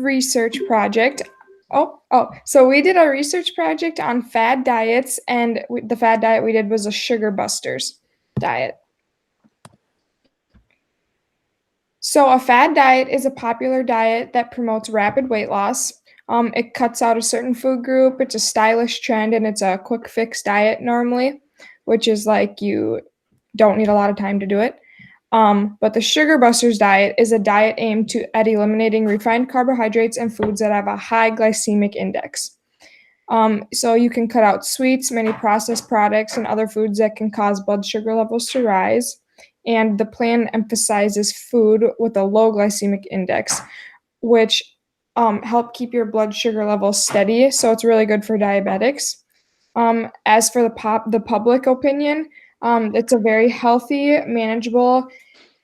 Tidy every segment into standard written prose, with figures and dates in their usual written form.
research project. So we did a research project on fad diets, and the fad diet we did was a Sugar Busters diet. So a fad diet is a popular diet that promotes rapid weight loss. It cuts out a certain food group. It's a stylish trend, and it's a quick fix diet normally, which is like you don't need a lot of time to do it. But the Sugar Busters diet is a diet aimed at eliminating refined carbohydrates and foods that have a high glycemic index. So you can cut out sweets, many processed products, and other foods that can cause blood sugar levels to rise. And the plan emphasizes food with a low glycemic index, which help keep your blood sugar levels steady. So it's really good for diabetics. As for the public opinion, it's a very healthy, manageable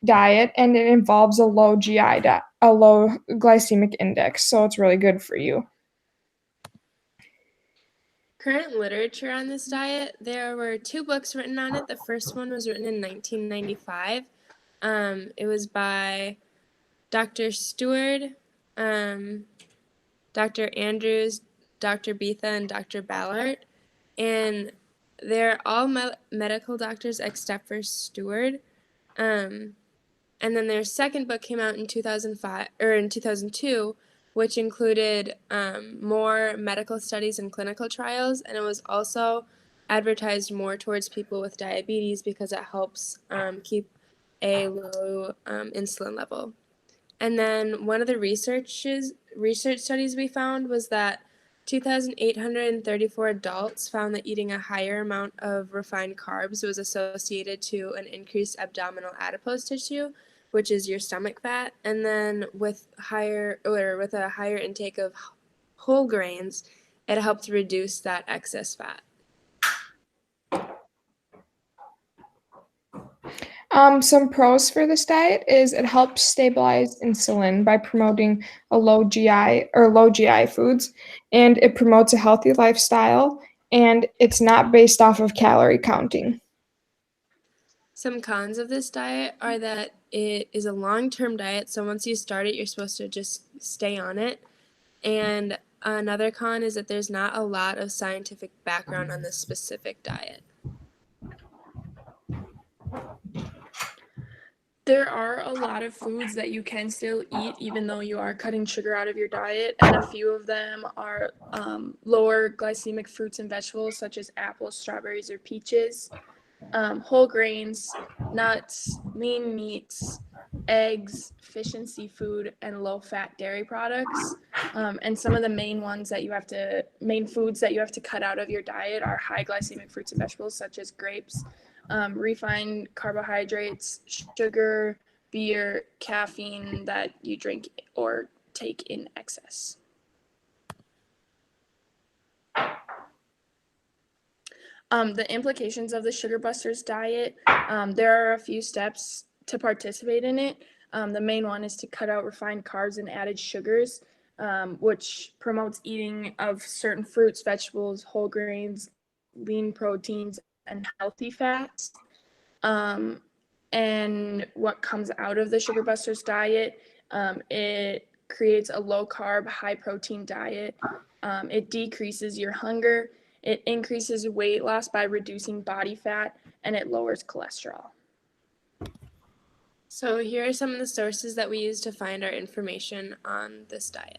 diet, and it involves a a low glycemic index. So it's really good for you. Current literature on this diet, there were 2 books written on it. The first one was written in 1995. It was by Dr. Stewart, Dr. Andrews, Dr. Betha, and Dr. Ballard. And they're all medical doctors except for Stewart. And then their second book came out in 2005 or in 2002, which included more medical studies and clinical trials, and it was also advertised more towards people with diabetes because it helps keep a low insulin level. And then one of the research studies we found was that 2,834 adults found that eating a higher amount of refined carbs was associated to an increased abdominal adipose tissue, which is your stomach fat, and then with a higher intake of whole grains, it helped reduce that excess fat. Some pros for this diet is it helps stabilize insulin by promoting a low GI foods, and it promotes a healthy lifestyle, and it's not based off of calorie counting. Some cons of this diet are that it is a long-term diet, so once you start it, you're supposed to just stay on it. And another con is that there's not a lot of scientific background on this specific diet. There are a lot of foods that you can still eat even though you are cutting sugar out of your diet, and a few of them are lower glycemic fruits and vegetables such as apples, strawberries, or peaches, whole grains, nuts, lean meats, eggs, fish and seafood, and low-fat dairy products. And some of the main foods that you have to cut out of your diet are high glycemic fruits and vegetables such as grapes, refined carbohydrates, sugar, beer, caffeine that you drink or take in excess. The implications of the Sugar Busters diet, there are a few steps to participate in it. The main one is to cut out refined carbs and added sugars, which promotes eating of certain fruits, vegetables, whole grains, lean proteins, and healthy fats. And what comes out of the Sugar Busters diet, it creates a low carb, high protein diet. It decreases your hunger. It increases weight loss by reducing body fat, and it lowers cholesterol. So here are some of the sources that we use to find our information on this diet.